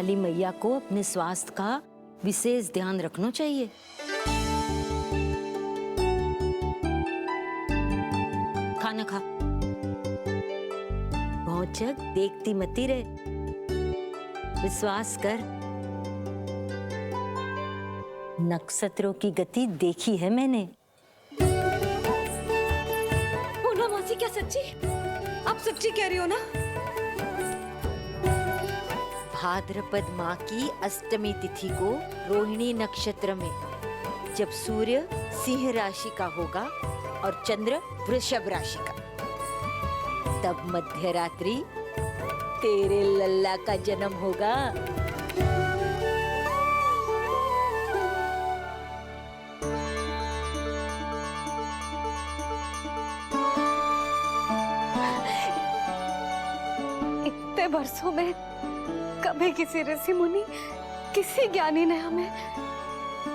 वाली मैया को अपने स्वास्थ्य का विशेष ध्यान रखना चाहिए। खाना खा, भौचक देखती मती रहे, विश्वास कर। नक्षत्रों की गति देखी है मैंने। पूनम मौसी, क्या सच्ची? आप सच्ची कह रही हो ना? भाद्रपद माह की अष्टमी तिथि को रोहिणी नक्षत्र में जब सूर्य सिंह राशि का होगा और चंद्र वृषभ राशि का, तब मध्य रात्रि तेरे लल्ला का जन्म होगा। इतने वर्षों में कभी किसी ऋषि मुनि, किसी ज्ञानी ने हमें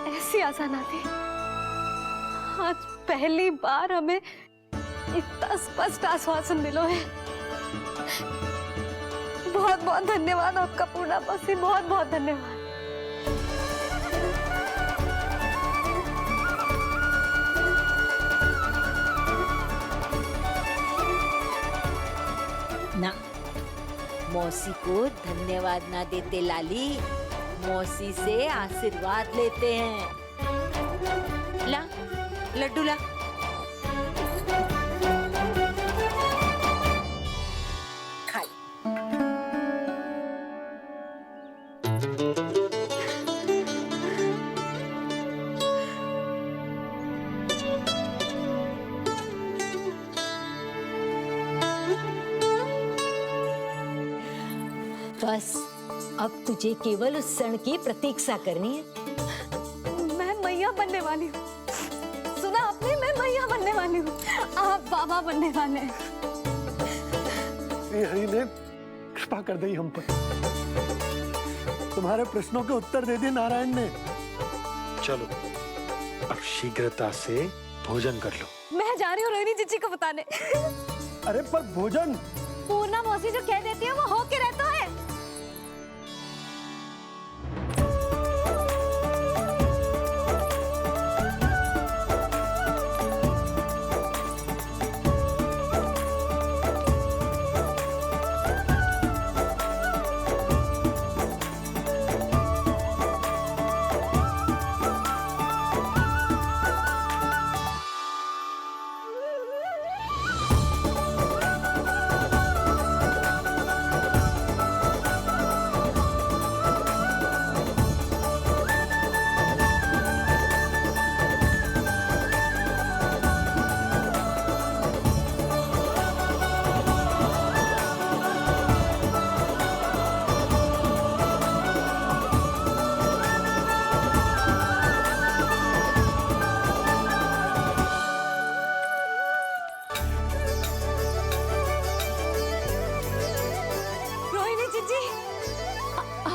ऐसी आशा ना दी। आज पहली बार हमें इतना स्पष्ट आश्वासन मिलो है। बहुत बहुत धन्यवाद आपका पूर्णा मौसी, बहुत बहुत धन्यवाद। ना, मौसी को धन्यवाद ना देते लाली, मौसी से आशीर्वाद लेते हैं। ला लड्डू ला। खा ले। बस अब तुझे केवल उस क्षण की प्रतीक्षा करनी है। मैं मैया बनने वाली हूँ। सुना आपने? मैं मैया बनने वाली हूँ, आप बाबा बनने वाले हैं। श्री हरि ने कृपा कर दी हम पर। तुम्हारे प्रश्नों के उत्तर दे दिए नारायण ने। चलो अब शीघ्रता से भोजन कर लो। मैं जा रही हूँ रोहिणी जीजी को बताने। अरे पर भोजन? पूर्णा मौसी जो कह देती है वो हो के रहता है।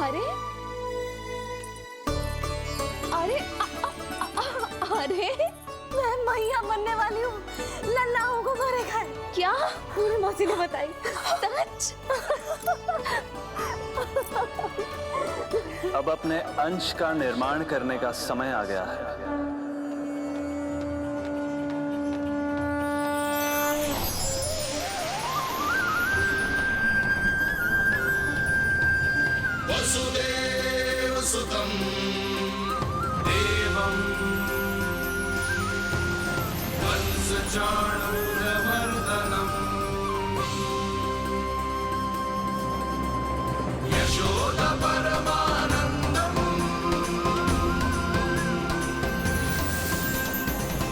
अरे अरे अरे मैं मैया बनने वाली हूँ, लल्लाओं को घरे खाए। क्या? पूरी मौसी ने बताई। सच? अब अपने अंश का निर्माण करने का समय आ गया है। वसुदेव सुतं देवं वंशचाणूरमर्दनम् यशोदा परमानन्दम्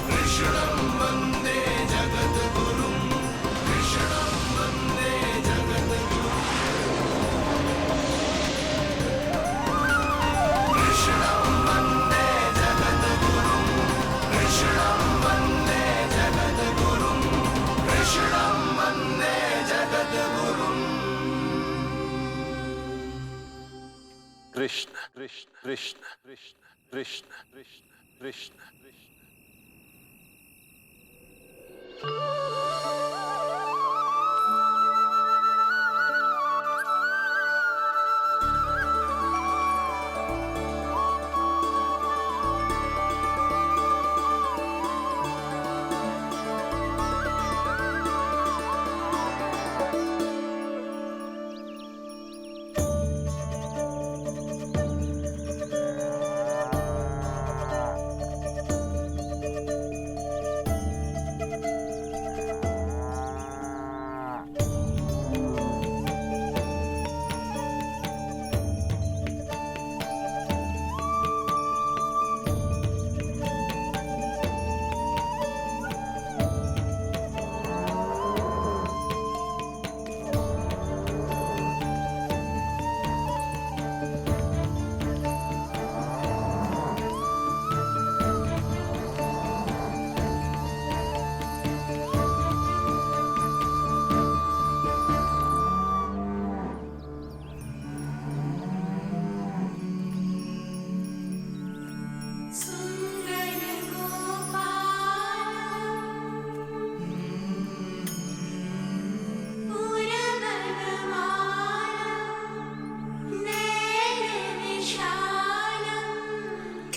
कृष्णं वन्दे जगद्गुरुं कृष्णं वन्दे जगद्गुरुं कृष्णं वन्दे जगद्गुरुं कृष्णं वन्दे जगद्गुरुं कृष्णं वन्दे जगद्गुरुं कृष्ण कृष्ण कृष्ण कृष्ण कृष्ण कृष्ण कृष्ण कृष्ण।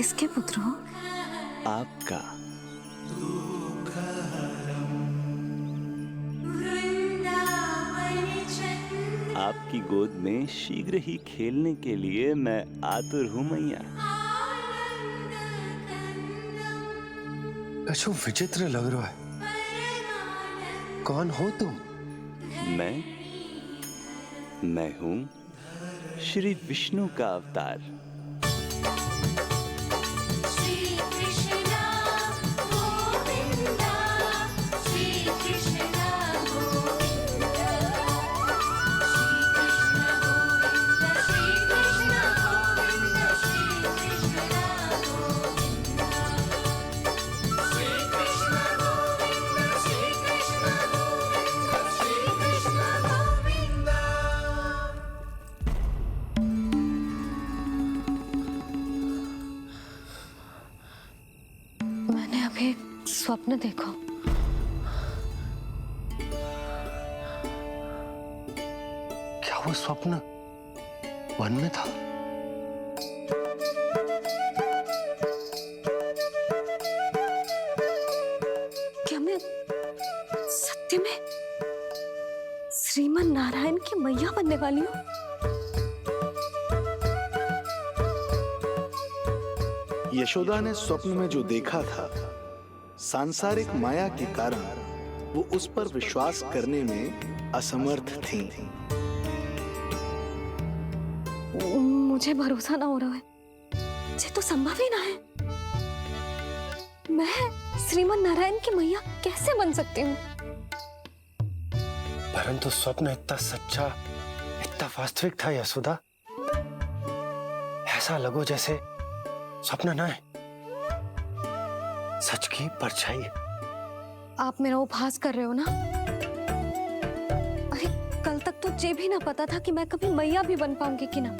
किसके पुत्र हो? आपका। आपकी गोद में शीघ्र ही खेलने के लिए मैं आतुर हूं मैया। कछु विचित्र लग रहा है। कौन हो तुम? मैं हूं श्री विष्णु का अवतार। स्वप्न देखो। क्या वो स्वप्न वन में था? क्या मैं सत्य में श्रीमन नारायण की मैया बनने वाली हूँ? यशोदा ने स्वप्न में जो देखा था, सांसारिक माया के कारण वो उस पर विश्वास करने में असमर्थ थी। मुझे भरोसा ना हो रहा है। ये तो संभव ही ना है। मैं श्रीमन नारायण की मैया कैसे बन सकती हूँ? परंतु स्वप्न इतना सच्चा, इतना वास्तविक था यशोदा। ऐसा लगो जैसे स्वप्न ना है, सच की परछाई। आप मेरा उपहास कर रहे हो ना? अरे कल तक तो ये भी ना पता था कि मैं कभी मैया भी बन पाऊंगी कि ना।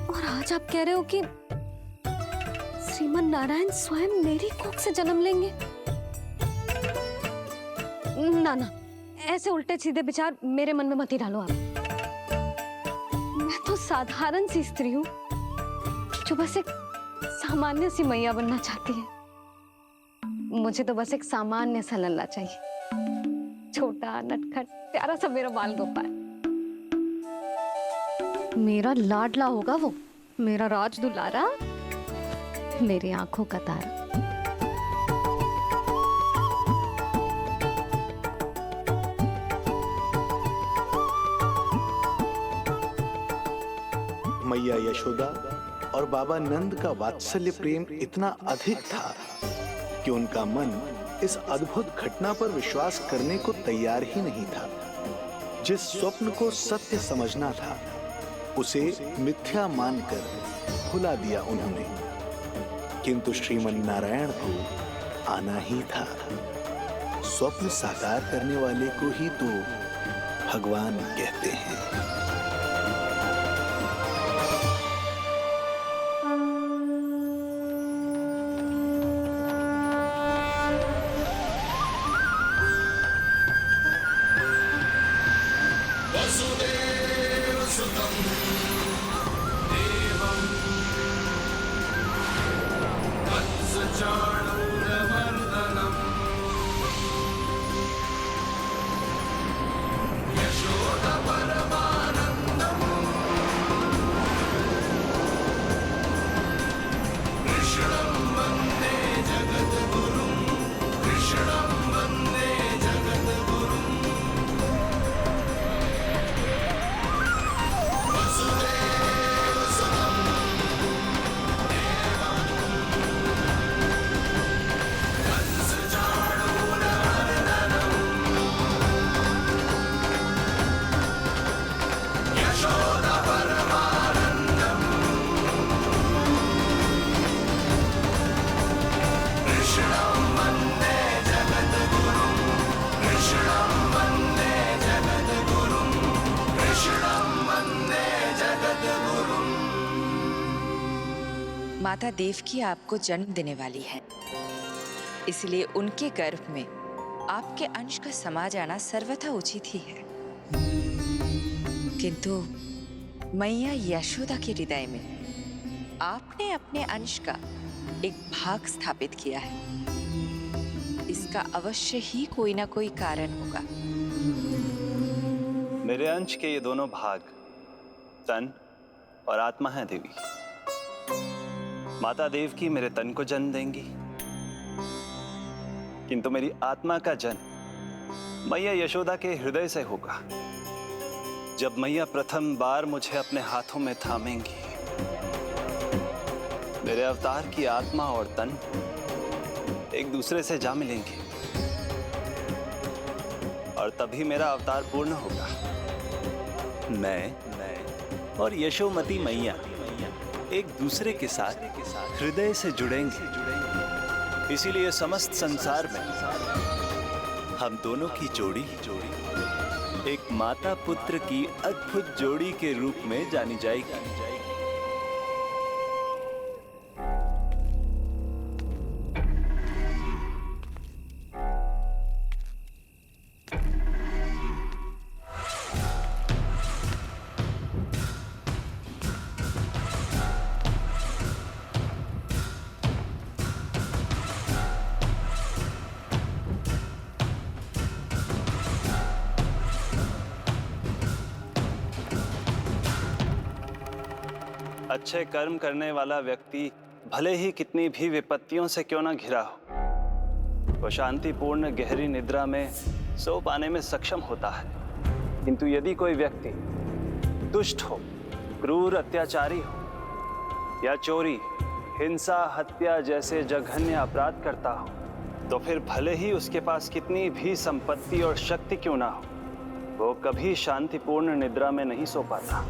और आज आप कह रहे हो कि श्रीमन नारायण स्वयं मेरी कोख से जन्म लेंगे? ना ना, ऐसे उल्टे सीधे विचार मेरे मन में मत ही डालो आप। मैं तो साधारण सी स्त्री हूँ जो बस एक सामान्य सी मैया बनना चाहती है। मुझे तो बस एक सामान्य सा लल्ला चाहिए, छोटा नटखट प्यारा सा मेरा बाल गोपाल। मेरा लाडला होगा वो, मेरा राज दुलारा, मेरी आंखों का तारा। मैया यशोदा और बाबा नंद का वात्सल्य प्रेम इतना अधिक था कि उनका मन इस अद्भुत घटना पर विश्वास करने को तैयार ही नहीं था। जिस स्वप्न को सत्य समझना था, उसे मिथ्या मानकर भुला दिया उन्होंने। किंतु श्रीमन नारायण को आना ही था। स्वप्न साकार करने वाले को ही तो भगवान कहते हैं। माता देवकी आपको जन्म देने वाली है, इसलिए उनके गर्भ में आपके अंश का समा जाना सर्वथा उचित ही है। किंतु मैया यशोदा के हृदय में आपने अपने अंश का एक भाग स्थापित किया है। इसका अवश्य ही कोई ना कोई कारण होगा। मेरे अंश के ये दोनों भाग तन और आत्मा हैं देवी। माता देवकी मेरे तन को जन्म देंगी, किंतु मेरी आत्मा का जन्म मैया यशोदा के हृदय से होगा। जब मैया प्रथम बार मुझे अपने हाथों में थामेंगी, मेरे अवतार की आत्मा और तन एक दूसरे से जा मिलेंगे और तभी मेरा अवतार पूर्ण होगा। मैं और यशोमती मैया एक दूसरे के साथ हृदय से जुड़ेंगे। इसीलिए समस्त संसार में हम दोनों की जोड़ी एक माता पुत्र की अद्भुत जोड़ी के रूप में जानी जाएगी। अच्छे कर्म करने वाला व्यक्ति भले ही कितनी भी विपत्तियों से क्यों ना घिरा हो, वो शांतिपूर्ण गहरी निद्रा में सो पाने में सक्षम होता है। किंतु यदि कोई व्यक्ति दुष्ट हो, क्रूर अत्याचारी हो या चोरी, हिंसा, हत्या जैसे जघन्य अपराध करता हो, तो फिर भले ही उसके पास कितनी भी संपत्ति और शक्ति क्यों ना हो, वो कभी शांतिपूर्ण निद्रा में नहीं सो पाता।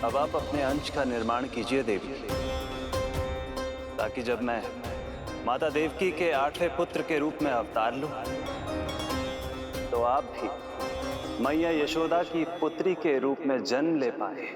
अब आप अपने अंश का निर्माण कीजिए देवी, ताकि जब मैं माता देवकी के 8वें पुत्र के रूप में अवतार लूं, तो आप भी मैया यशोदा की पुत्री के रूप में जन्म ले पाए।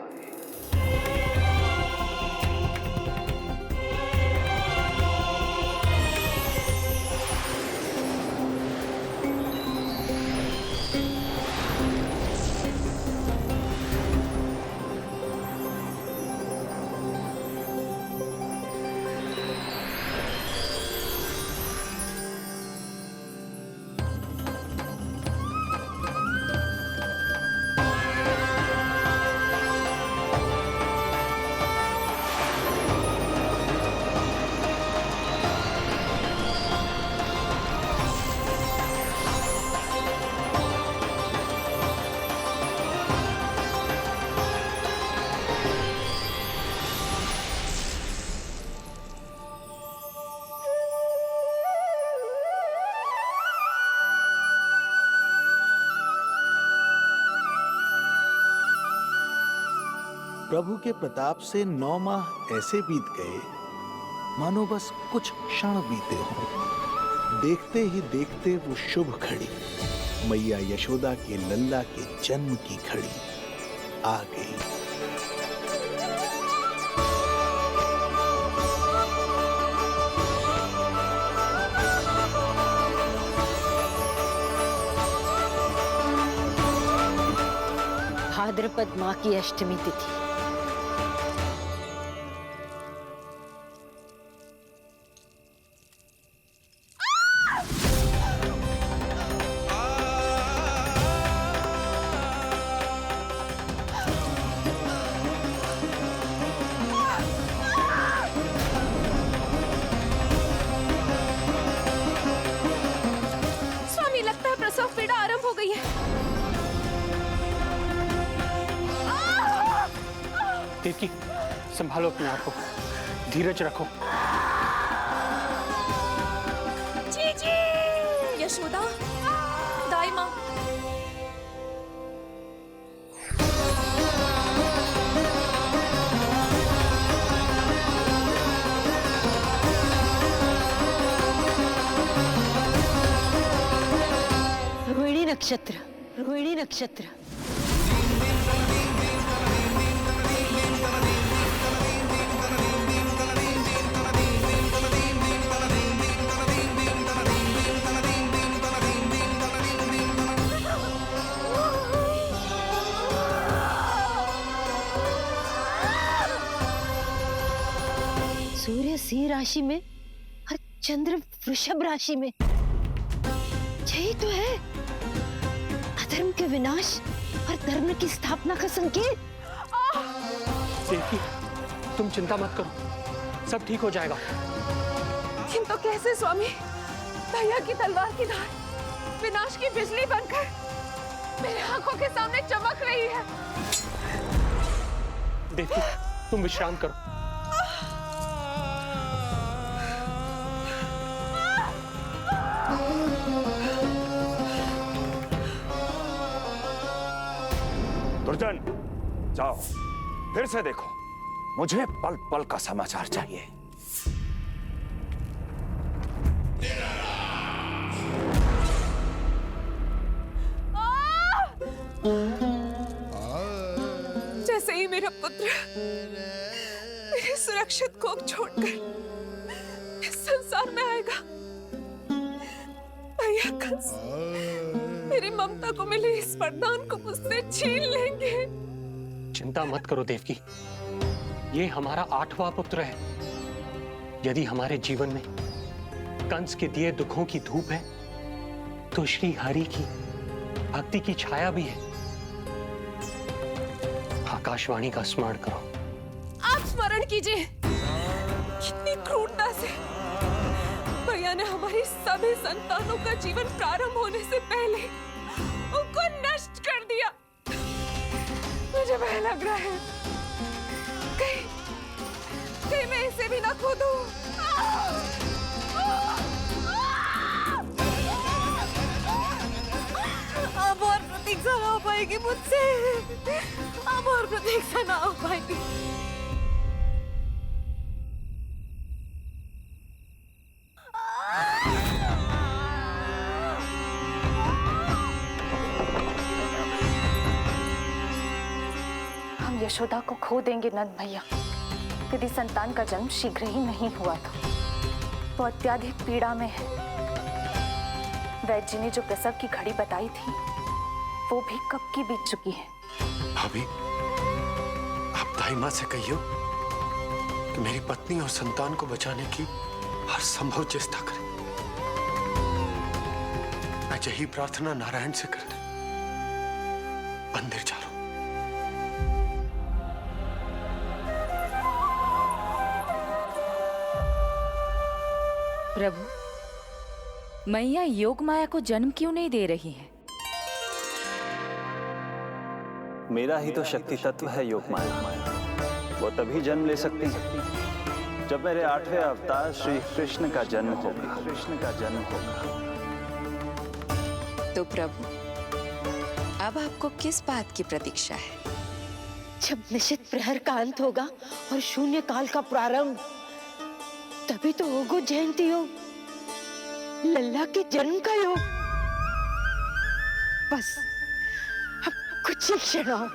प्रभु के प्रताप से 9 माह ऐसे बीत गए मानो बस कुछ क्षण बीते हों। देखते ही देखते वो शुभ घड़ी, मैया यशोदा के लल्ला के जन्म की घड़ी आ गई। भाद्रपद माह की अष्टमी तिथि। देवकी, संभालो अपने आप को, धीरज रखो। जीजी, यशोदा, दाई माँ। रोहिणी नक्षत्र, रोहिणी नक्षत्र। सूर्य सिंह राशि में और चंद्र वृषभ राशि में, यही तो है अधर्म के विनाश और धर्म की स्थापना का संकेत। देवकी, तुम चिंता मत करो, सब ठीक हो जाएगा। किंतु कैसे स्वामी? भैया की तलवार की धार विनाश की बिजली बनकर मेरे आंखों के सामने चमक रही है। देवकी, तुम विश्राम करो। दुर्जन, जाओ फिर से देखो, मुझे पल पल का समाचार चाहिए। जैसे ही मेरा पुत्र मेरे सुरक्षित कोख छोड़कर इस संसार में आएगा, भैया कंस मेरी ममता को मिले इस वरदान को मुझसे छीन लेंगे। चिंता मत करो देवकी, ये हमारा 8वां पुत्र है। यदि हमारे जीवन में कंस के दिए दुखों की धूप है, तो श्री हरि की भक्ति की छाया भी है। आकाशवाणी का स्मरण करो। आप स्मरण कीजिए, कितनी क्रूरता से भैया ने हमारी सभी संतानों का जीवन प्रारंभ होने से पहले उनको नष्ट कर दिया। मुझे भय लग रहा है, कहीं मैं इसे भी ना खो दूं। अब और प्रतीक्षा ना हो पाएगी मुझसे, अब और प्रतीक्षा ना हो पाएगी। हम यशोदा को खो देंगे नंद भैया, यदि संतान का जन्म शीघ्र ही नहीं हुआ तो। वो अत्यधिक पीड़ा में है। वैद्य जी ने जो प्रसव की घड़ी बताई थी, वो भी कब की बीत चुकी है। भाभी, आप दाई माँ से कहियो कि मेरी पत्नी और संतान को बचाने की हर संभव चेष्टा करें। मैं यही प्रार्थना नारायण से करने मंदिर जा रहा हूं। प्रभु, मैया योग माया को जन्म क्यों नहीं दे रही है? मेरा ही तो शक्ति तत्व है योग माया। वो तभी जन्म ले सकती है जब मेरे 8वें अवतार श्री कृष्ण का जन्म होगा। कृष्ण का जन्म होगा। तो प्रभु, अब आपको किस बात की प्रतीक्षा है? जब निश्चित प्रहर का अंत होगा और शून्य काल का प्रारंभ, तभी तो होगो जयंती योग, लल्ला के जन्म का योग। बस अब कुछ ही क्षणों।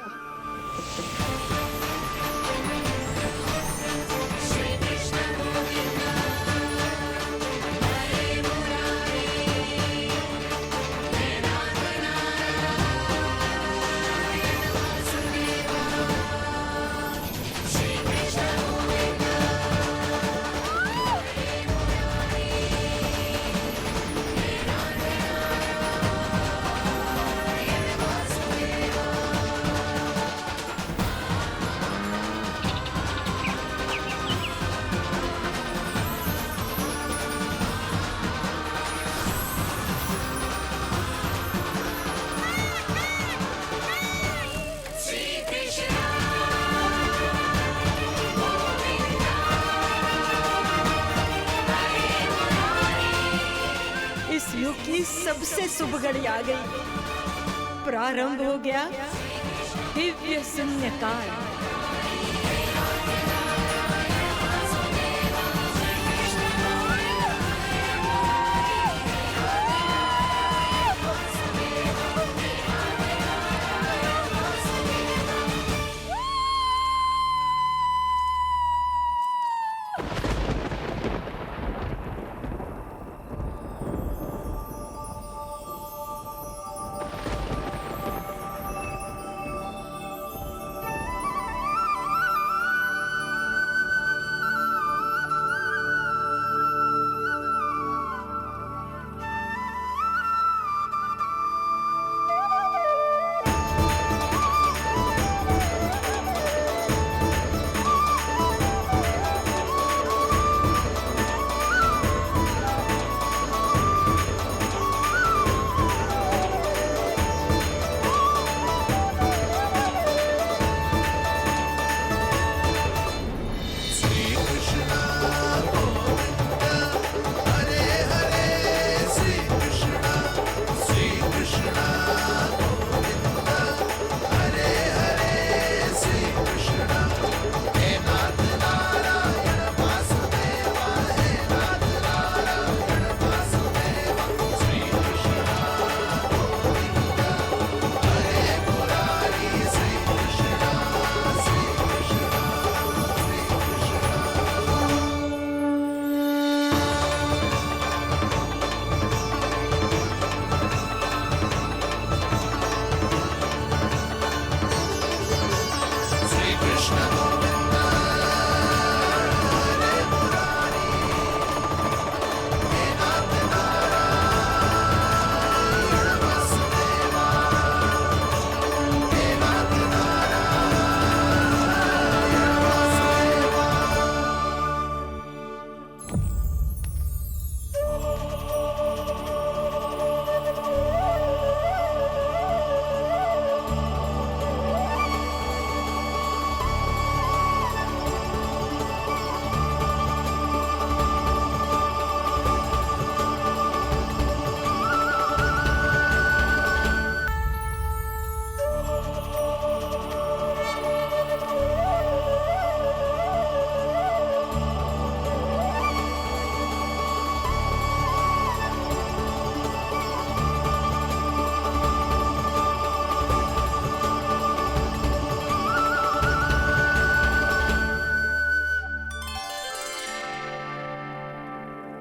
सबसे शुभ घड़ी आ गई। प्रारंभ हो गया दिव्य शून्यकाल।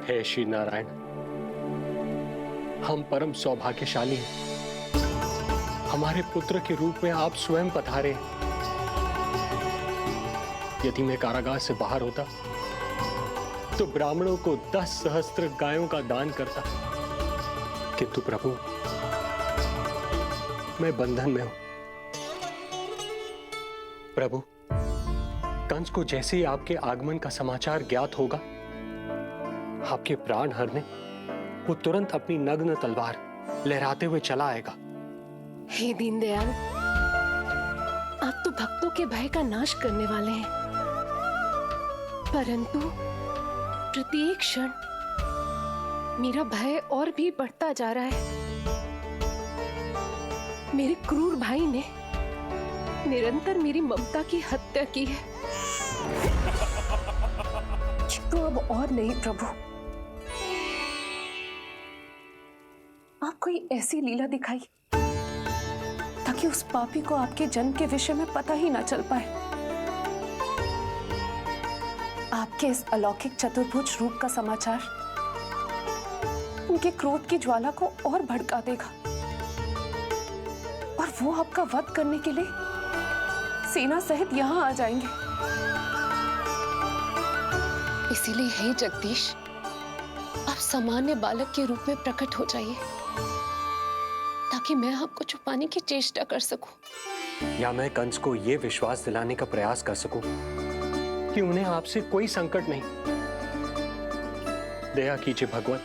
हे श्री नारायण, हम परम सौभाग्यशाली हैं। हमारे पुत्र के रूप में आप स्वयं पधारे। यदि मैं कारागार से बाहर होता तो ब्राह्मणों को 10 सहस्त्र गायों का दान करता, किंतु प्रभु मैं बंधन में हूं। प्रभु, कंस को जैसे ही आपके आगमन का समाचार ज्ञात होगा, आपके प्राण हरने वो तुरंत अपनी नग्न तलवार लहराते हुए चला आएगा। हे दीनदयाल, आप तो भक्तों के भय का नाश करने वाले हैं, परंतु प्रत्येक क्षण मेरा भय और भी बढ़ता जा रहा है। मेरे क्रूर भाई ने निरंतर मेरी ममता की हत्या की है। तो अब और नहीं प्रभु, आप कोई ऐसी लीला दिखाई ताकि उस पापी को आपके जन्म के विषय में पता ही ना चल पाए। आपके इस अलौकिक चतुर्भुज रूप का समाचार उनके क्रोध की ज्वाला को और भड़का देगा और वो आपका वध करने के लिए सेना सहित यहाँ आ जाएंगे। इसीलिए हे जगदीश, आप सामान्य बालक के रूप में प्रकट हो जाइए ताकि मैं आपको छुपाने की चेष्टा कर सकूं। या मैं कंस को यह विश्वास दिलाने का प्रयास कर सकूं कि उन्हें आपसे कोई संकट नहीं। दया कीजिए भगवान।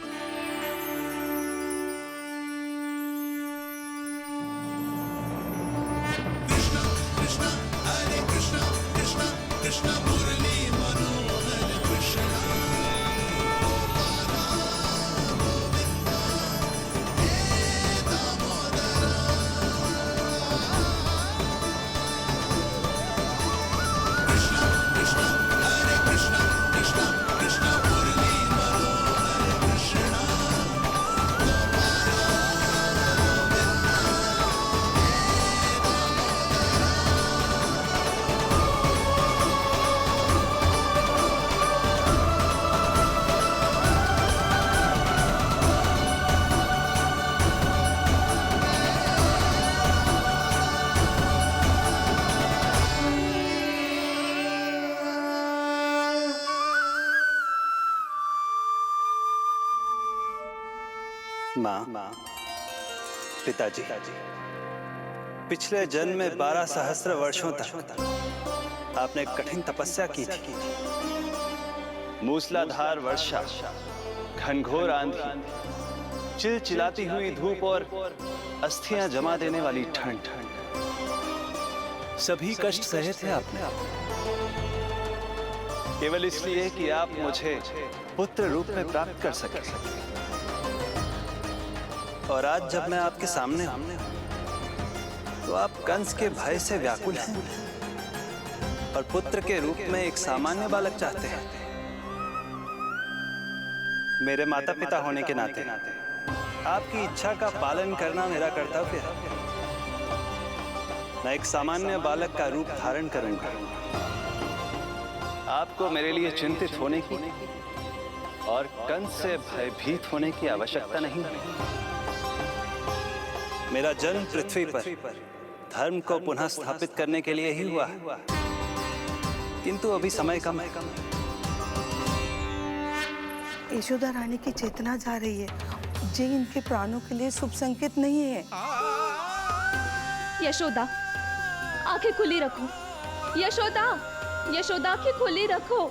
माँ, पिताजी, पिछले जन्म में 12 सहस्त्र वर्षों तक आपने कठिन तपस्या की थी। मूसलाधार वर्षा, घनघोर आंधी, चिलचिलाती हुई धूप और अस्थियां जमा देने वाली ठंड, सभी कष्ट सहे थे आपने, केवल इसलिए कि आप मुझे पुत्र रूप में प्राप्त कर सके। और आज जब मैं आपके सामने हूं, तो आप कंस के भय से व्याकुल हैं और पुत्र के रूप में एक सामान्य बालक चाहते हैं। मेरे माता पिता होने के नाते आपकी इच्छा का पालन करना मेरा कर्तव्य है। मैं एक सामान्य बालक का रूप धारण करूंगा। आपको मेरे लिए चिंतित होने की और कंस से भयभीत होने की आवश्यकता नहीं है। मेरा जन्म पृथ्वी पर धर्म को पुनः स्थापित करने के लिए ही हुआ है, किंतु अभी समय कम है। यशोदा रानी की चेतना जा रही है, ये इनके प्राणों के लिए शुभ संकेत नहीं है। यशोदा, आंखें खुली रखो। यशोदा, यशोदा, आंखें खुली रखो।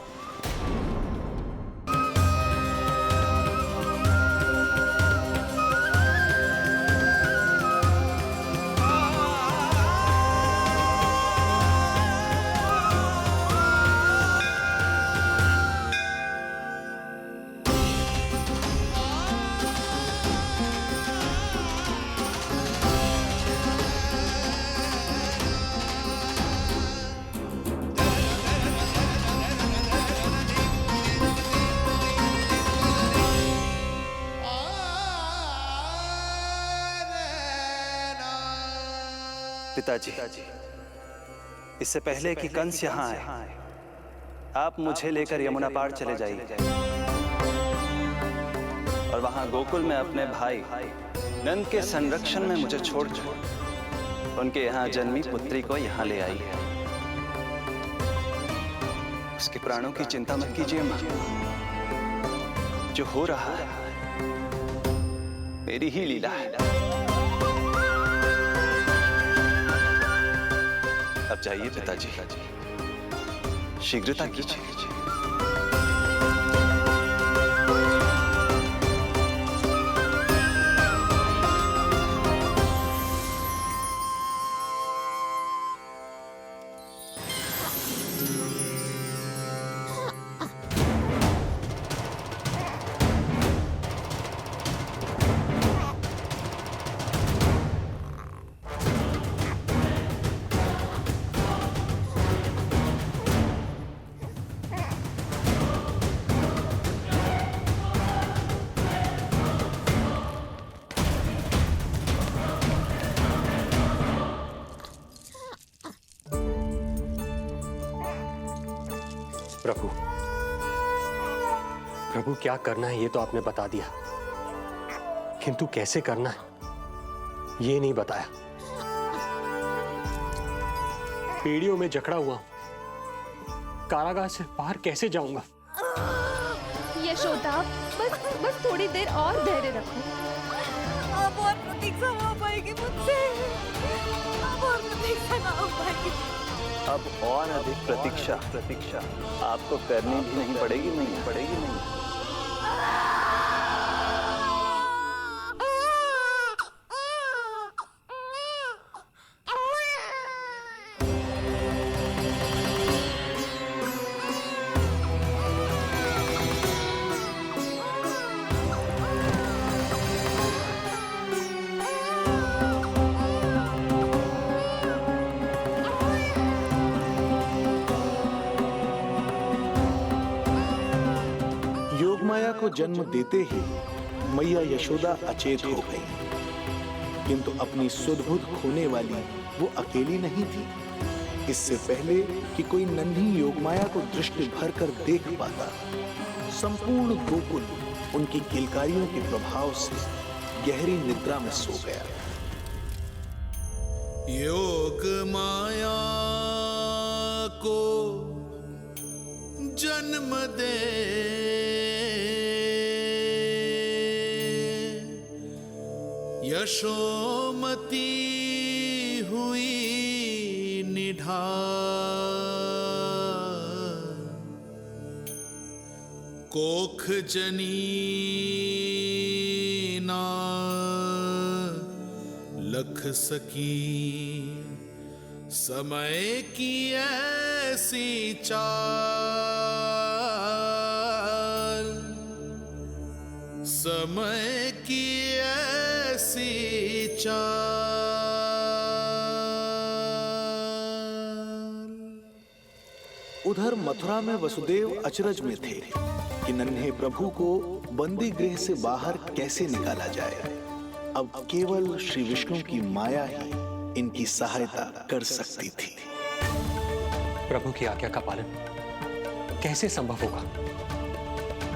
पिताजी, इससे पहले कि कंस यहाँ आए, आप मुझे लेकर यमुना पार चले जाइए और वहां गोकुल में अपने भाई नंद के संरक्षण में मुझे छोड़कर उनके यहाँ जन्मी पुत्री को यहाँ ले आई। उसके प्राणों की चिंता मत कीजिए माँ। जो हो रहा है मेरी ही लीला है। अब जाइए पिताजी, शीघ्रता कीजिए। प्रभु, प्रभु क्या करना है ये तो आपने बता दिया, किंतु कैसे करना है ये नहीं बताया। पेड़ियों में जकड़ा हुआ हूं, कारागार से बाहर कैसे जाऊंगा? यशोदा, बस थोड़ी देर और धैर्य रखो। अब और प्रतीक्षा ना हो पाएगी मुझसे। अब और प्रतीक्षा ना हो पाएगी। अब और अधिक प्रतीक्षा आपको करनी भी नहीं पड़ेगी। योगमाया को जन्म देते ही मैया यशोदा अचेत हो गई, किंतु अपनी सुध-बुध खोने वाली वो अकेली नहीं थी। इससे पहले कि कोई नन्ही योगमाया को दृष्टि भर कर देख पाता, संपूर्ण गोकुल उनकी किलकारियों के प्रभाव से गहरी निद्रा में सो गया। योग माया को जन्म दे यशोमती हुई निढाल, कोख जनी ना लख सकी, समय की ऐसी चाल, समय की ऐसी चाल। उधर मथुरा में वसुदेव अचरज में थे कि नन्हे प्रभु को बंदी गृह से बाहर कैसे निकाला जाए। अब केवल श्री विष्णु की माया ही इनकी सहायता कर सकती थी। प्रभु की आज्ञा का पालन कैसे संभव होगा?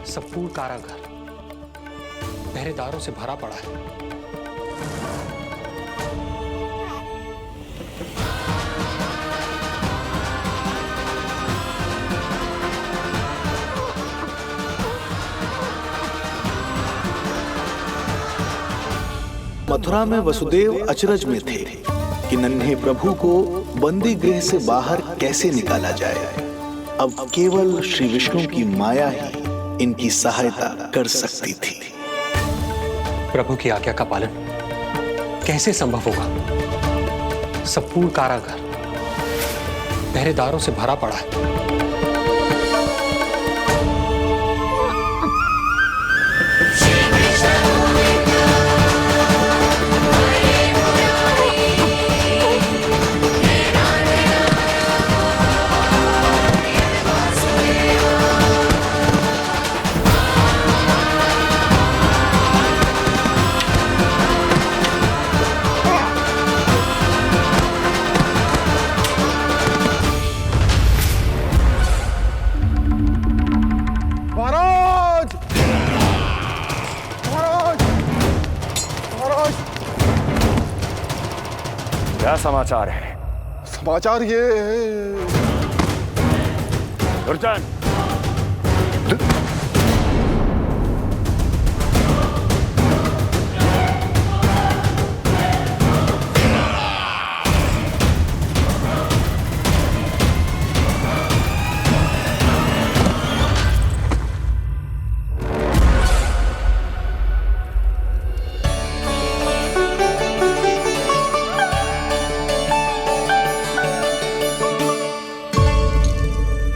संपूर्ण कारागार पहरेदारों से भरा पड़ा है। मथुरा में वसुदेव अचरज में थे कि नन्हे प्रभु को बंदी गृह से बाहर कैसे निकाला जाए। अब केवल श्री विष्णु की माया ही इनकी सहायता कर सकती थी। प्रभु की आज्ञा का पालन कैसे संभव होगा? संपूर्ण कारागार पहरेदारों से भरा पड़ा है। क्या समाचार है? समाचार ये दुर्जन,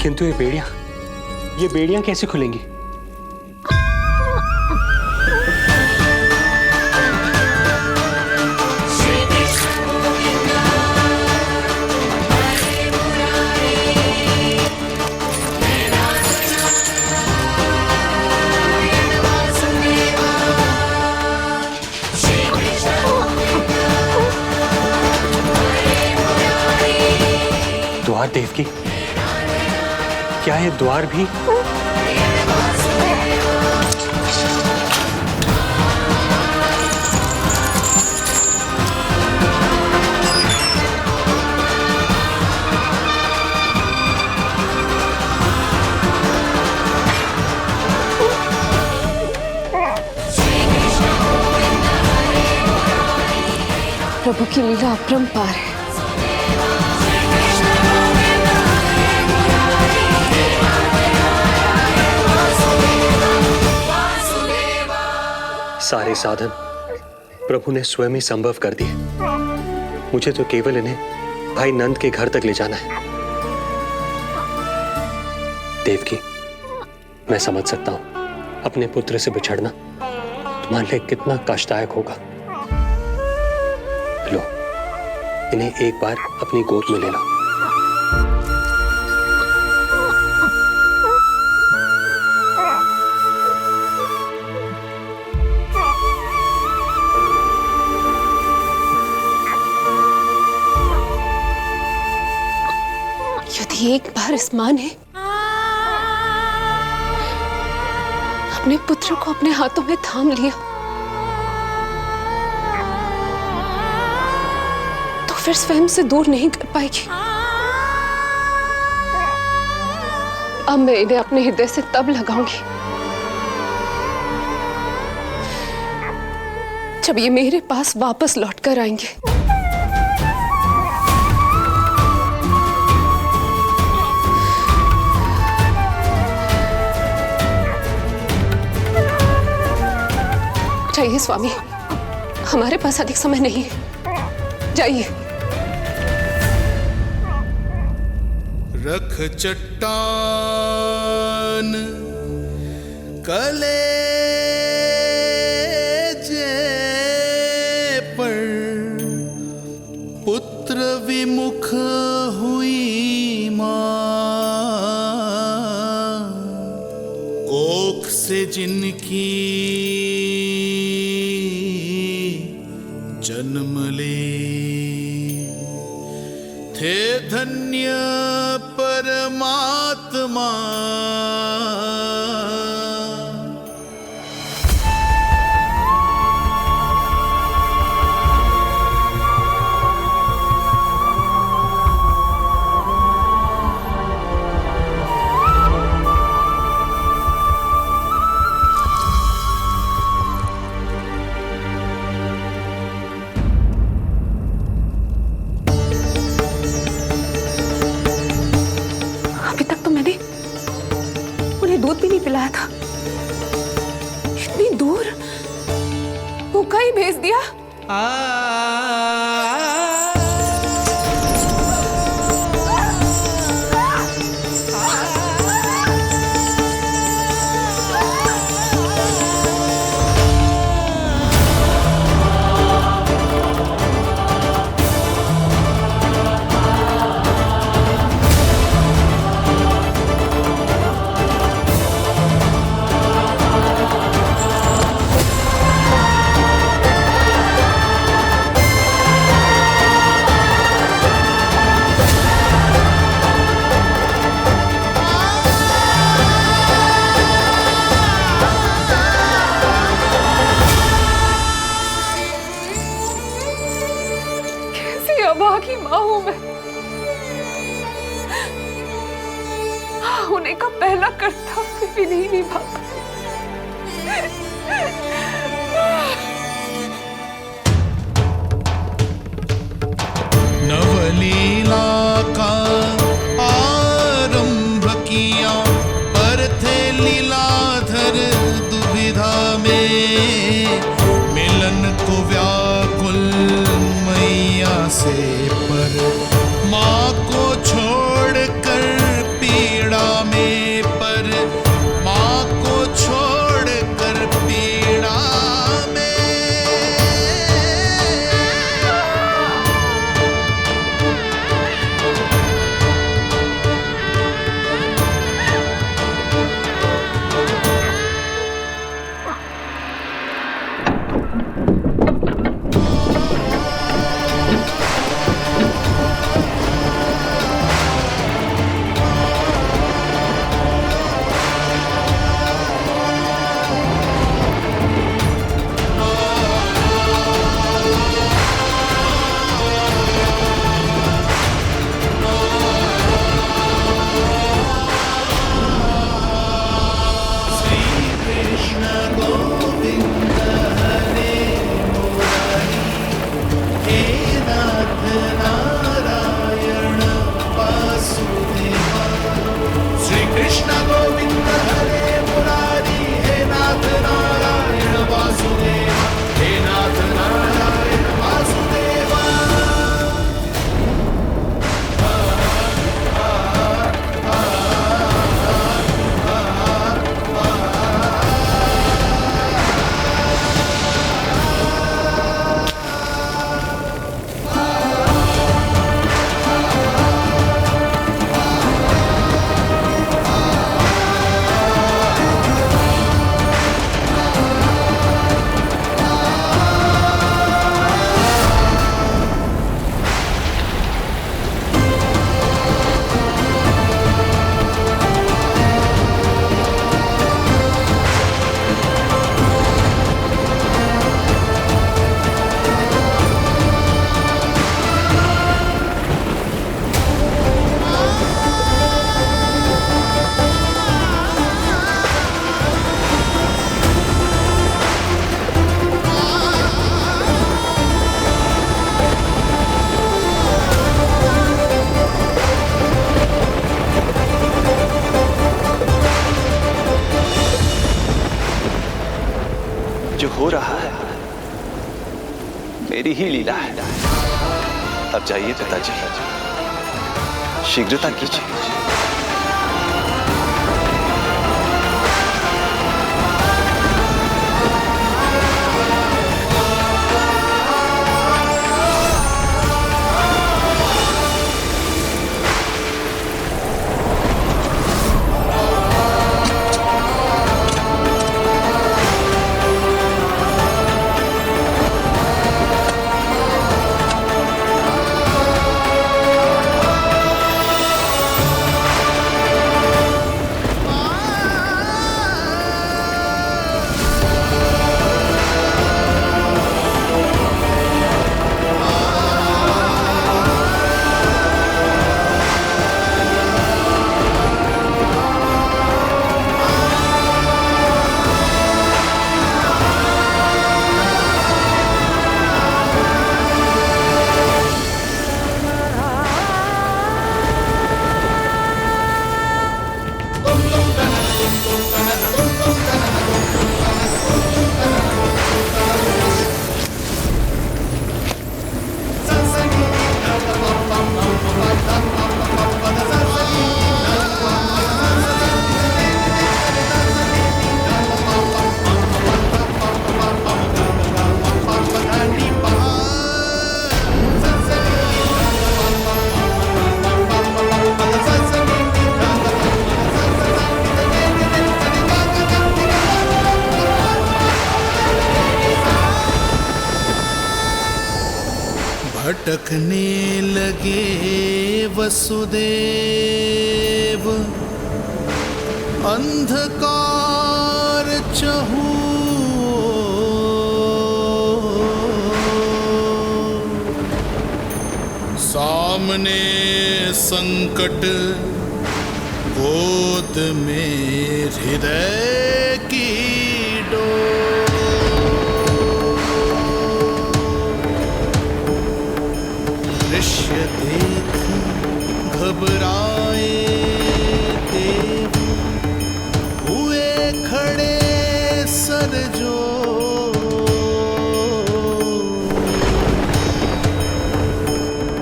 किंतु ये बेड़ियां कैसे खुलेंगी? द्वार देवकी, क्या ये द्वार भी? प्रभु की लीला अपरंपार है। सारे साधन प्रभु ने स्वयं ही संभव कर दिए। मुझे तो केवल इन्हें भाई नंद के घर तक ले जाना है। देवकी, मैं समझ सकता हूं अपने पुत्र से बिछड़ना तुम्हारे लिए कितना कष्टदायक होगा। लो, इन्हें एक बार अपनी गोद में ले लो। यदि एक बार इस मां ने अपने पुत्र को अपने हाथों में थाम लिया तो फिर स्वयं से दूर नहीं कर पाएगी। अब मैं इन्हें अपने हृदय से तब लगाऊंगी जब ये मेरे पास वापस लौट कर आएंगे। जाइए स्वामी, हमारे पास अधिक समय नहीं है, जाइए। रख चट्टान कलेजे पर, पुत्र विमुख हुई माँ, कोख से जिनकी जन्म ले, थे धन्य परमात्मा। दूध भी नहीं पिलाया था, इतनी दूर भूखा ही भेज दिया। अभागी माँ हूं मैं, होने का पहला कर्तव्य भी नहीं निभा। नवलीला का आरंभ किया, पर थे लीलाधर दुविधा में, मिलन को व्याकुल मैया से, पर माँ को छोड़कर पीड़ा में, पर माँ को छोड़कर पीड़ा में। मेरी ही लीला है। अब जाइए पिताजी, शीघ्रता कीजिए। भटकने लगे वसुदेव, अंधकार चहूओर। सामने संकट, गोद में हृदय की डोर। दृश्य देख घबराए देव, हुए खड़े सर जोड़।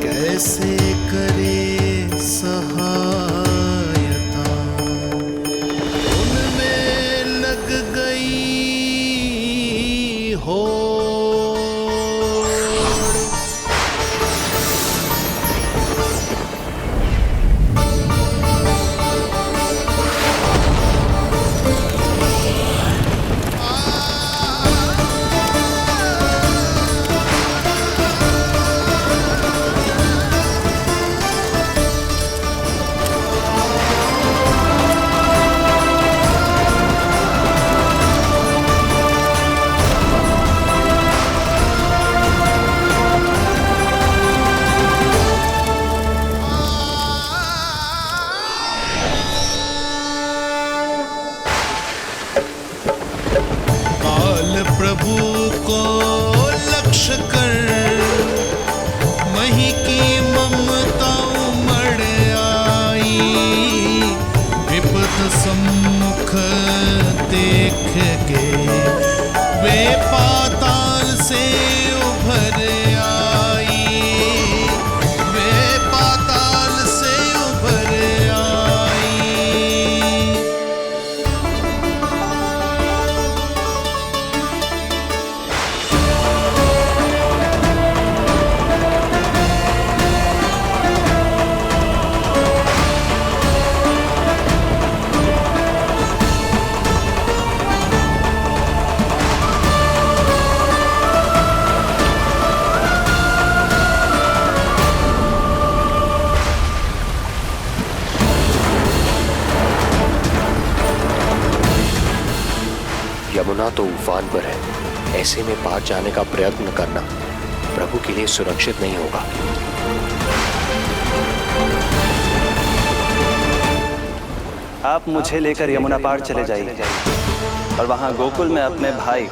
कैसे करे सहायता, उनमें लग गई हो। प्रभु को लक्ष्य कर मही की ममता उमड़ आई। विपद सम्मुख देख के वे पाताल से उभर आई। वे पाताल से उभर आई। यमुना तो उफान पर है, ऐसे में पार जाने का प्रयत्न करना प्रभु के लिए सुरक्षित नहीं होगा। आप मुझे लेकर यमुना पार चले जाइए और वहां गोकुल में अपने भाई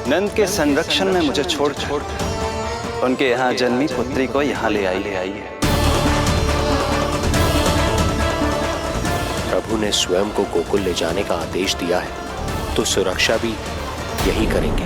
नंद के संरक्षण में मुझे छोड़ उनके यहाँ जन्मी पुत्री को यहाँ ले आइए। प्रभु ने स्वयं को गोकुल ले जाने का आदेश दिया है, तो सुरक्षा भी यही करेंगे।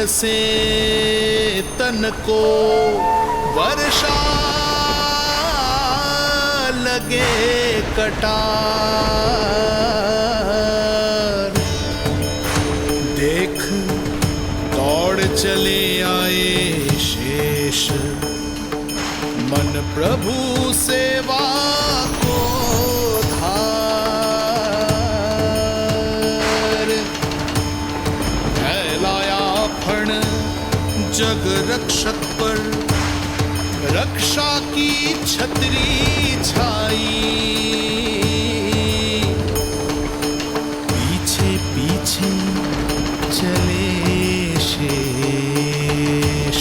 से तन को वर्षा लगे कटार। देख दौड़ चले आए शेष, मन प्रभु सेवा को धार। फैलाया फण जग रक्षक पर, रक्षा की छतरी छाई। पीछे पीछे चले शेष,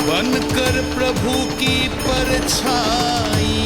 बनकर प्रभु की परछाई।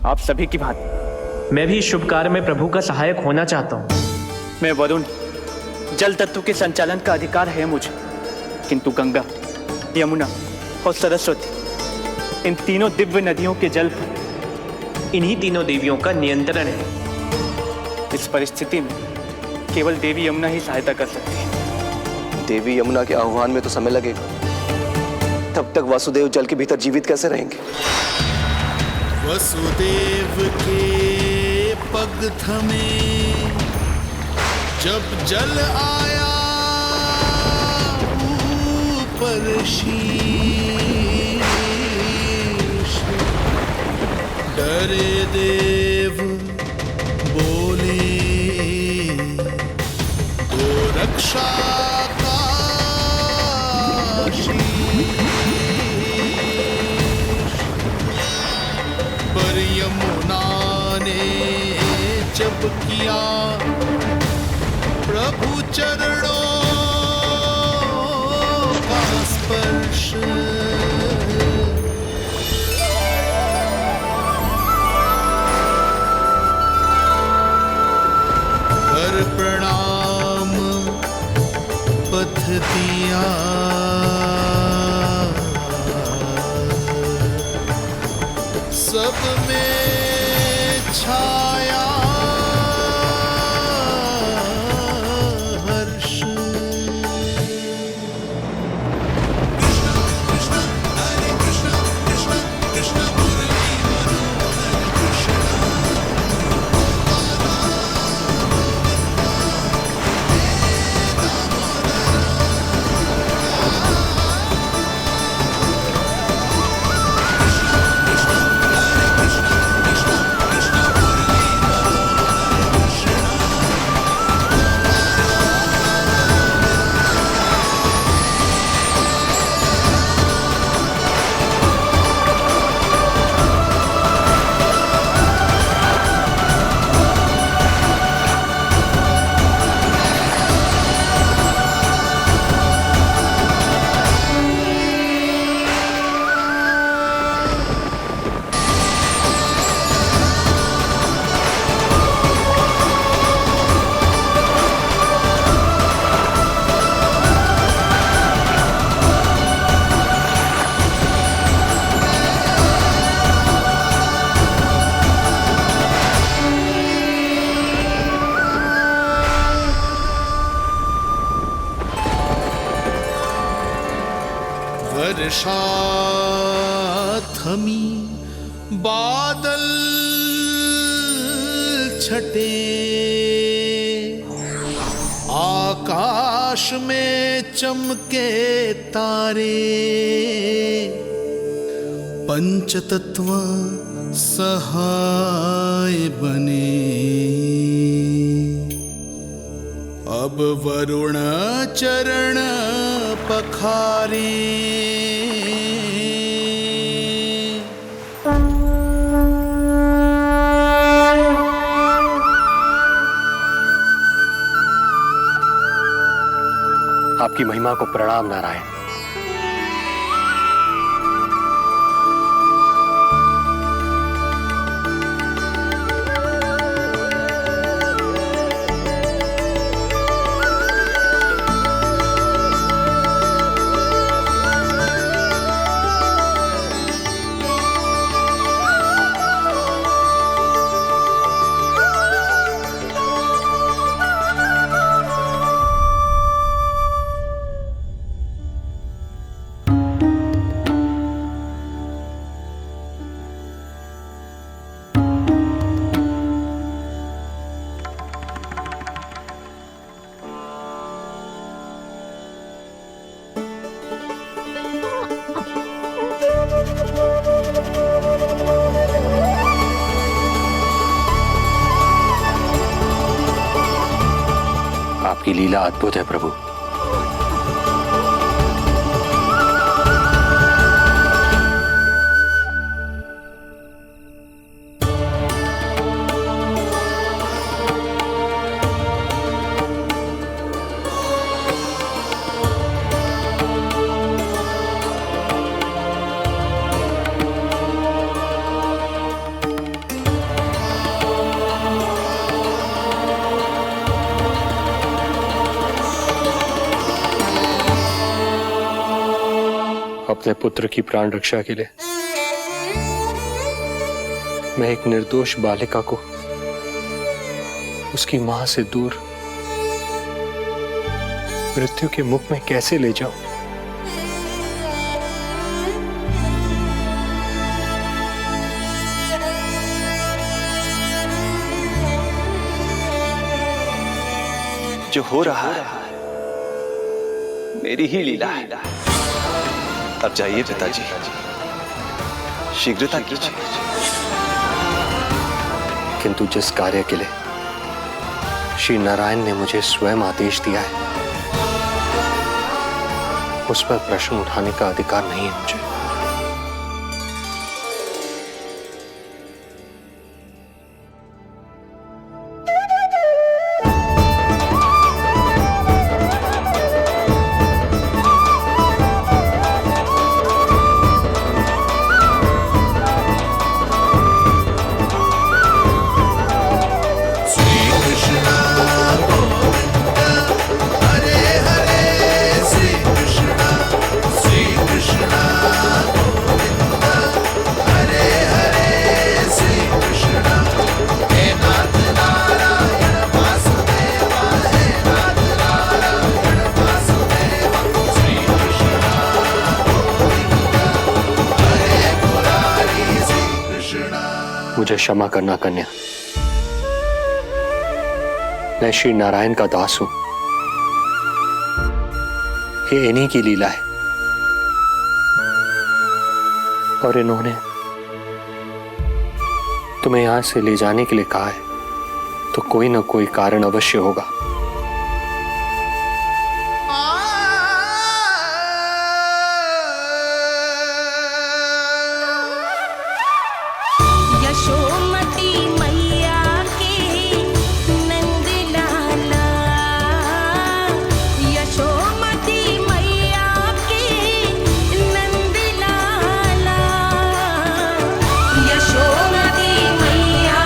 आप सभी की भांति मैं भी इस शुभ कार्य में प्रभु का सहायक होना चाहता हूँ। मैं वरुण, जल तत्व के संचालन का अधिकार है मुझे, किंतु गंगा, यमुना और सरस्वती, इन तीनों दिव्य नदियों के जल पर इन्हीं तीनों देवियों का नियंत्रण है। इस परिस्थिति में केवल देवी यमुना ही सहायता कर सकती है। देवी यमुना के आह्वान में तो समय लगेगा, तब तक वासुदेव जल के भीतर जीवित कैसे रहेंगे? वसुदेव के पग थमे जब जल आया ऊपर शीश। डरे देव बोले तो रक्षा का पर यमुना ने जब किया प्रभु चरणों का स्पर्श। कर प्रणाम पथ दिया, सब में छाया हर्ष। कृष्ण हरे कृष्ण कृष्ण कृष्ण मुरली मनोहर कृष्ण। वर्षा थमी बादल छटे, आकाश में चमके तारे। पंचतत्व सहाय बने, अब वरुण चरण पखारे। भिखारी। आपकी महिमा को प्रणाम नारायण। आपकी लीला अद्भुत है प्रभु। अपने पुत्र की प्राण रक्षा के लिए मैं एक निर्दोष बालिका को उसकी मां से दूर मृत्यु के मुख में कैसे ले जाऊं? जो हो रहा है मेरी ही लीला है। अब जाइए पिताजी, शीघ्रता कीजिए। किंतु जिस कार्य के लिए श्री नारायण ने मुझे स्वयं आदेश दिया है, उस पर प्रश्न उठाने का अधिकार नहीं है मुझे। मुझे क्षमा करना कन्या, मैं श्री नारायण का दास हूं। ये इन्हीं की लीला है और इन्होंने तुम्हें यहां से ले जाने के लिए कहा है, तो कोई ना कोई कारण अवश्य होगा। यशोमती मैया के नंद लाला, यशोमती मैया के नंद लाला, यशोमती मैया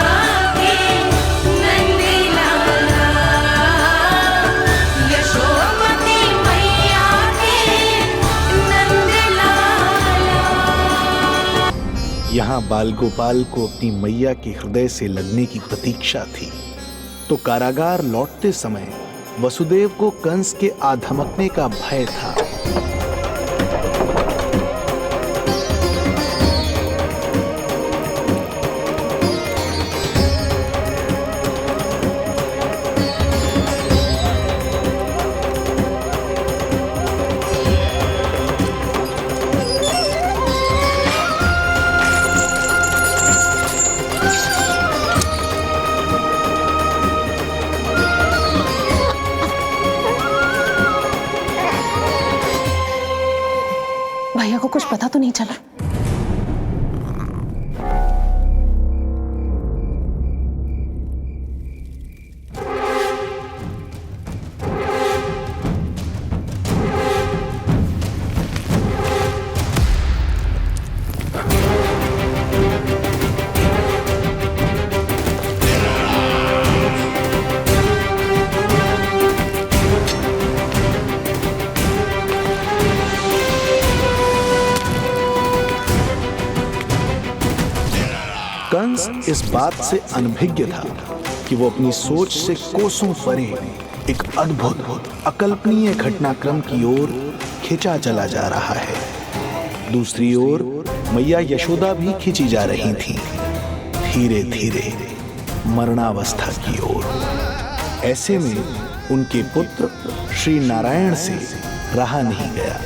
के नंद लाला, यशोमती मैया के नंद लाला। यहाँ बाल गोपाल को अपनी मैया के हृदय से लगने की प्रतीक्षा थी, तो कारागार लौटते समय वसुदेव को कंस के आधमकने का भय था। भैया को कुछ पता तो नहीं चला? कंस इस बात से अनभिज्ञ था कि वो अपनी सोच से कोसों परे एक अद्भुत अकल्पनीय घटनाक्रम की ओर खिंचा चला जा रहा है। दूसरी ओर मैया यशोदा भी खिंची जा रही थीं, धीरे धीरे मरणावस्था की ओर। ऐसे में उनके पुत्र श्री नारायण से रहा नहीं गया।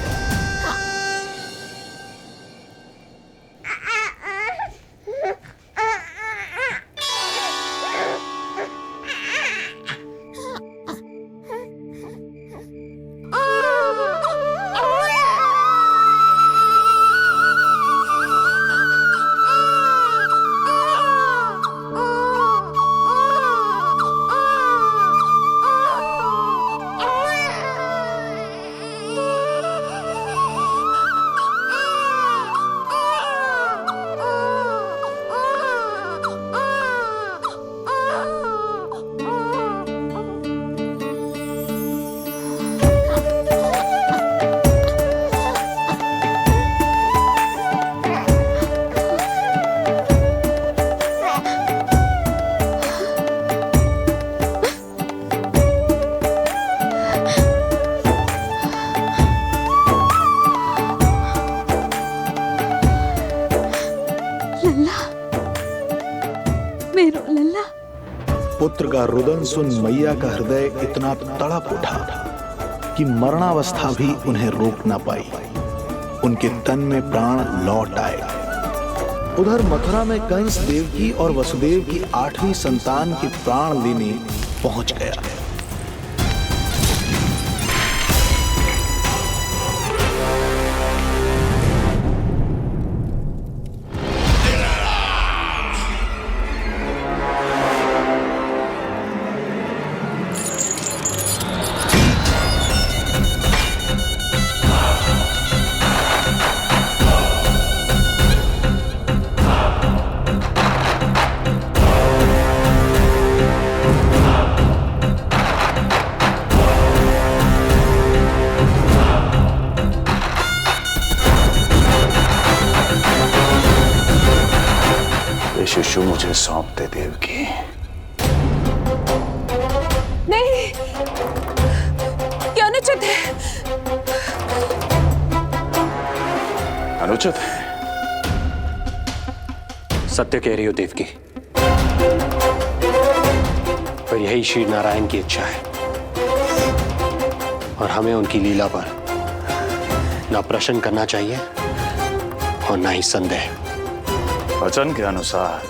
पुत्र का रुदन सुन मैया का हृदय इतना तड़प उठा कि मरणावस्था भी उन्हें रोक ना पाई। उनके तन में प्राण लौट आए। उधर मथुरा में कंस देवकी और वसुदेव की 8वीं संतान के प्राण लेने पहुंच गया। शिशु मुझे सौंप दे देवकी। नहीं, क्या अनुचित है? अनुचित है? सत्य कह रही हो देवकी, पर यही श्री नारायण की इच्छा है और हमें उनकी लीला पर ना प्रश्न करना चाहिए और ना ही संदेह। वचन के अनुसार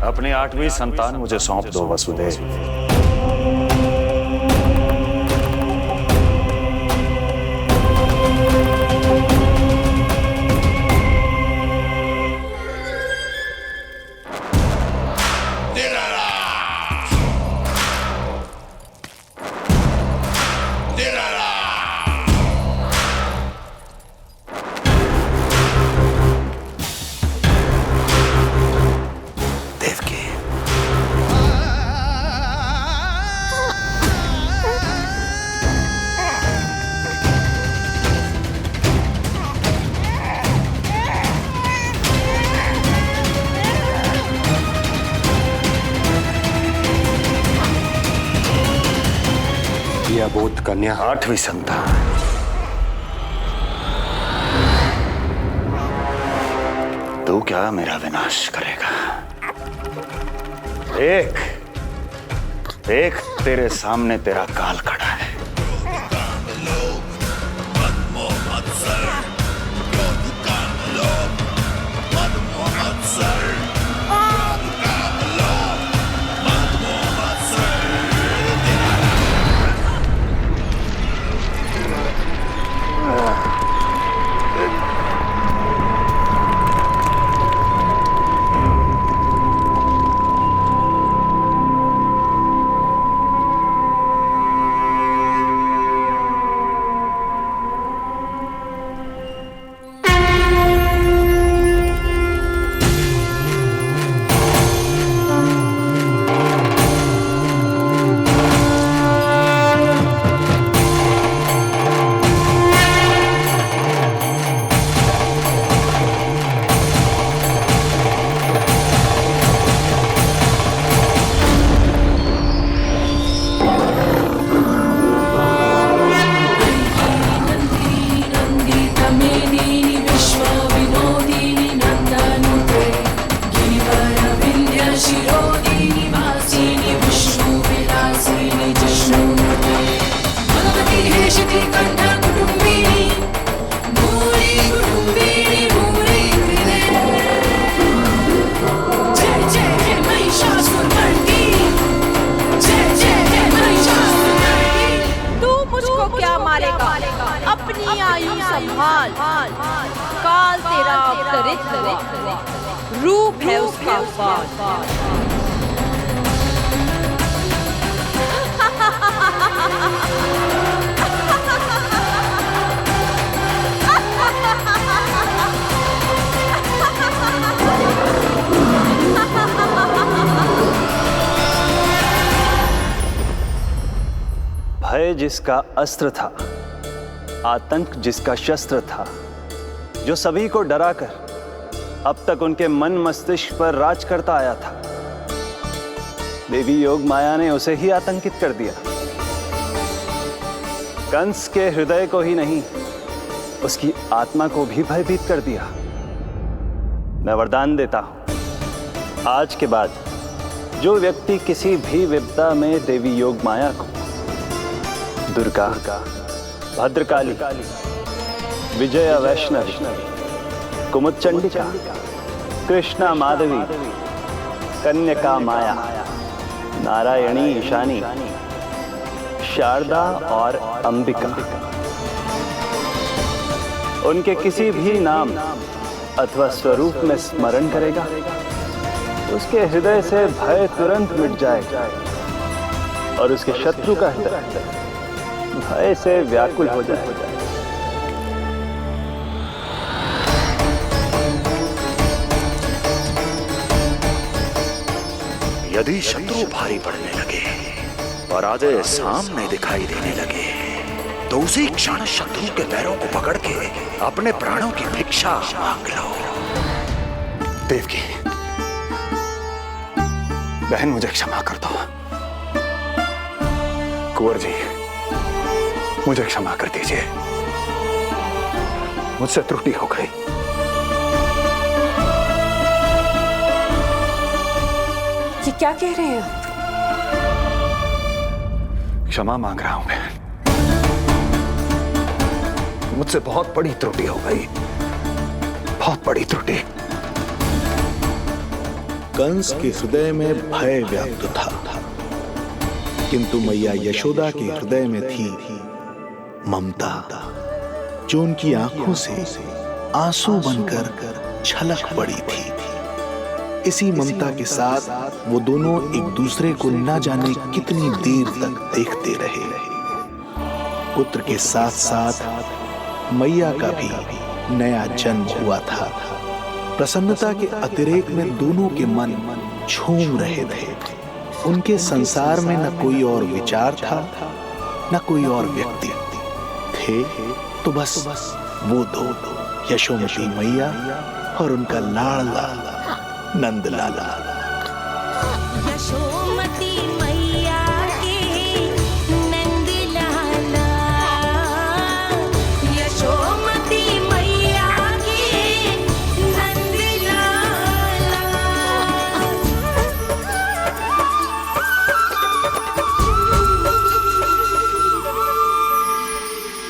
अपनी 8वीं संतान मुझे सौंप दो वसुदेव। अबोध कन्या 8वीं संतान। तू क्या मेरा विनाश करेगा? एक तेरे सामने तेरा काल खड़ा है। काल तेरा अवतरित हुआ, रूप है उसका बाल। भय जिसका अस्त्र था, आतंक जिसका शस्त्र था, जो सभी को डराकर अब तक उनके मन मस्तिष्क पर राज करता आया था, देवी योग माया ने उसे ही आतंकित कर दिया। कंस के हृदय को ही नहीं, उसकी आत्मा को भी भयभीत कर दिया। मैं वरदान देता हूं, आज के बाद जो व्यक्ति किसी भी विपदा में देवी योग माया को, दुर्गा, भद्रकाली, विजया वैष्णवी, कुमुदचंडिका, कृष्णा माधवी, कन्यका माया, नारायणी ईशानी, शारदा और अंबिका, उनके किसी भी नाम अथवा स्वरूप में स्मरण करेगा, उसके हृदय से भय तुरंत मिट जाएगा और उसके शत्रु का हृदय भय से व्याकुल हो जाएगा। यदि शत्रु भारी पड़ने लगे और आधे सामने दिखाई देने लगे, तो उसी क्षण शत्रु के पैरों को पकड़ के अपने प्राणों की भिक्षा मांग लो। देवकी, बहन मुझे क्षमा कर दो। कुंवर जी, मुझे क्षमा कर दीजिए, मुझसे त्रुटि हो गई। ये क्या कह रहे हैं आप? क्षमा मांग रहा हूं बहन, मुझसे बहुत बड़ी त्रुटि हो गई, बहुत बड़ी त्रुटि। कंस के हृदय में भय व्याप्त था, किंतु मैया यशोदा के हृदय में थी ममता, जो उनकी आंखों से आंसू बनकर छलक पड़ी थी। इसी ममता के साथ वो दोनों एक दूसरे को न जाने कितनी देर तक देखते रहे। पुत्र के साथ साथ मैया का भी नया जन्म हुआ था। प्रसन्नता के अतिरेक में दोनों के मन झूम रहे थे। उनके संसार में न कोई और विचार था, न कोई और व्यक्ति थे, तो बस वो दो, यशोमती मैया और उनका लाडला नंद लाला। यशोमती मैया के नंद लाला, यशोमती मैया के नंद लाला।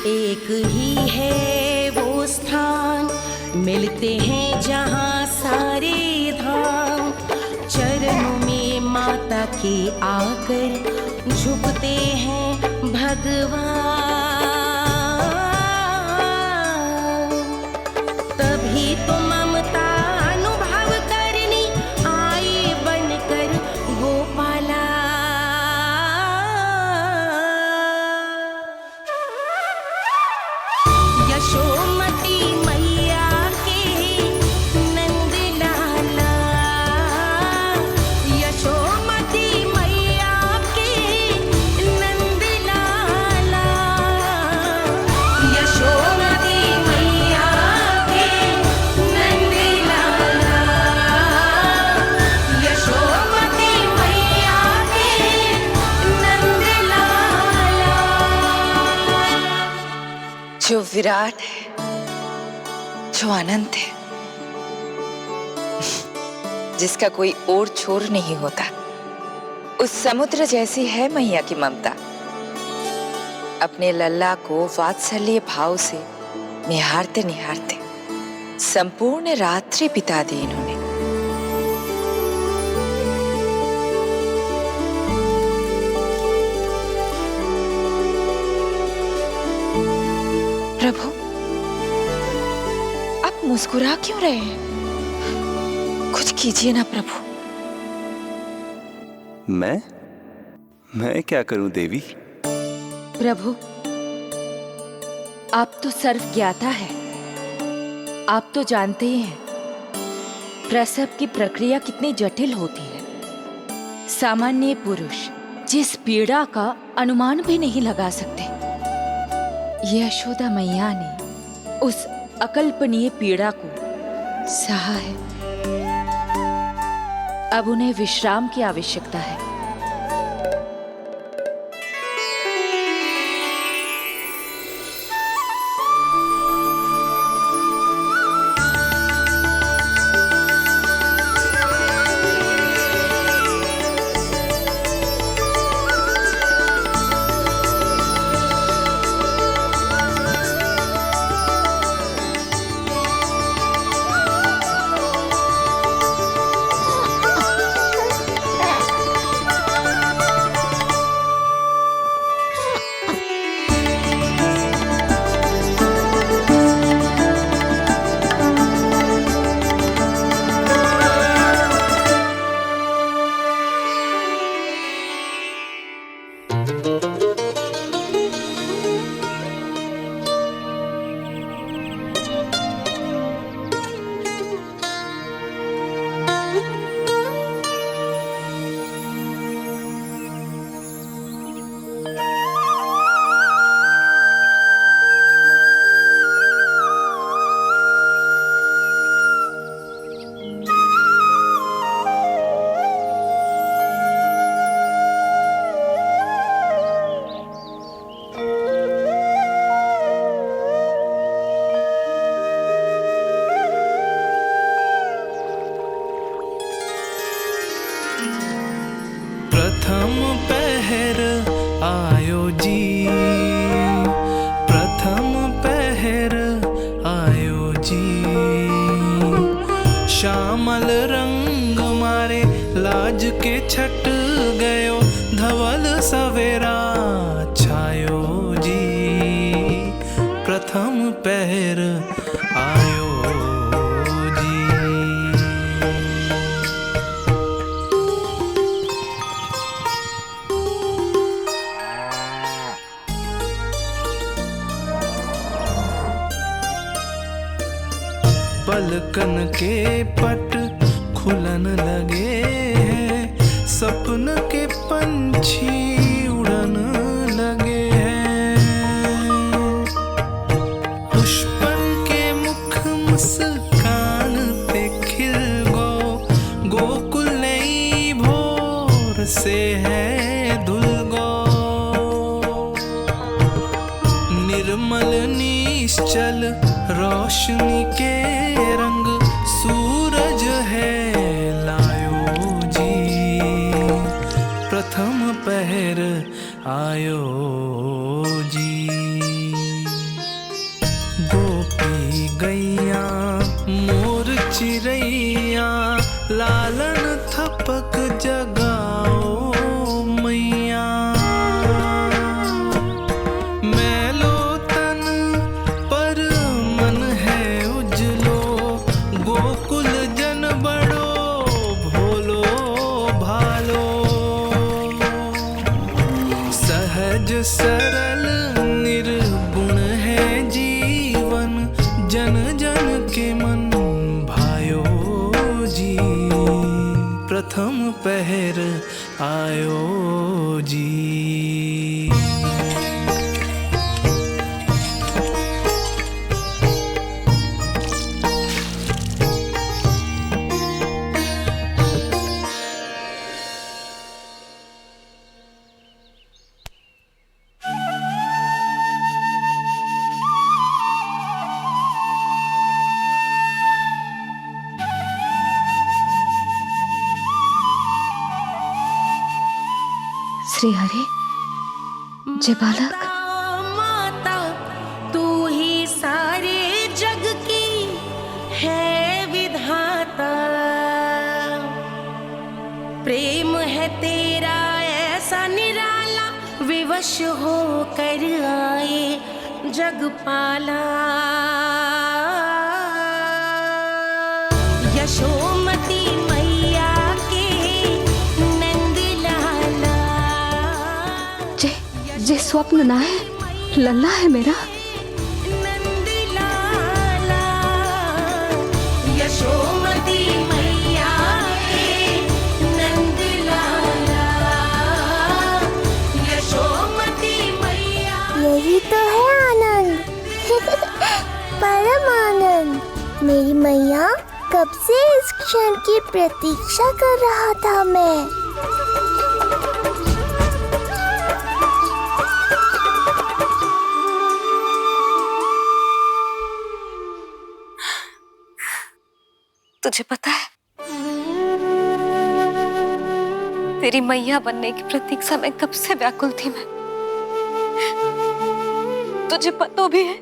एक ही है वो स्थान, मिलते हैं जहाँ सारे धाम, चरणों में माता के आकर झुकते हैं भगवान। तभी तो ममता अनुभव करनी आए बनकर गोपाला। यशोमती मैया के नंद लाला, यशोमती मैया के नंद लाला, यशोमती मैया के नंद लाला, यशोमती मैया के नंद लाला। जो विराट है, जो अनंत है, जिसका कोई और छोर नहीं होता, उस समुद्र जैसी है मैया की ममता। अपने लल्ला को वात्सल्य भाव से निहारते निहारते संपूर्ण रात्रि बिता दी इन्होंने। प्रभु, मुस्कुरा क्यों रहे हैं? कुछ कीजिए ना प्रभु। मैं क्या करूं देवी? प्रभु, आप तो सर्व ज्ञाता है। आप तो जानते ही हैं प्रसव की प्रक्रिया कितनी जटिल होती है। सामान्य पुरुष जिस पीड़ा का अनुमान भी नहीं लगा सकते, यशोदा मैया ने उस अकल्पनीय पीड़ा को सहा है। अब उन्हें विश्राम की आवश्यकता है। प्रथम पहर आयो जी, प्रथम पहर आयो जी। श्यामल रंग मारे लाज के छट गयो, धवल सवेरा छायो जी। प्रथम पहर आयो पलकन के पट खुलन लगे हैं, सपन के पंछी उड़न लगे हैं। पुष्पन के मुख मुस्कान पे खिल गो, गोकुल नई भोर से है धुल गो। निर्मल निश्चल रोशनी के रंग सूरज है लायो जी। प्रथम पहर आयो जी। गोपी गैया मोर चिड़ैया, लालन थपक जगाओ मैया। मैलो तन पर मन है उजलो, गोकुल जन बड़ो भोलो भालो। सहज सरल निर्गुण है जीवन, जन जन के मन भायो जी। प्रथम पहर आयो जी। श्री हरि, जय बालक। माता तू ही सारे जग की है विधाता, प्रेम है तेरा ऐसा निराला, विवश हो कर आए जग पाला। यशोमती मैया के नंद लाला। जे स्वप्न ना है, लल्ला है मेरा। नंद लाला यशोमती मैया के नंद लाला। यशोमती मैया। यही तो है आनंद, परम आनंद। मेरी मैया, कब से इस क्षण की प्रतीक्षा कर रहा था मैं। तुझे पता है, तेरी मैया बनने की प्रतीक्षा में कब से व्याकुल थी मैं। तुझे पता भी है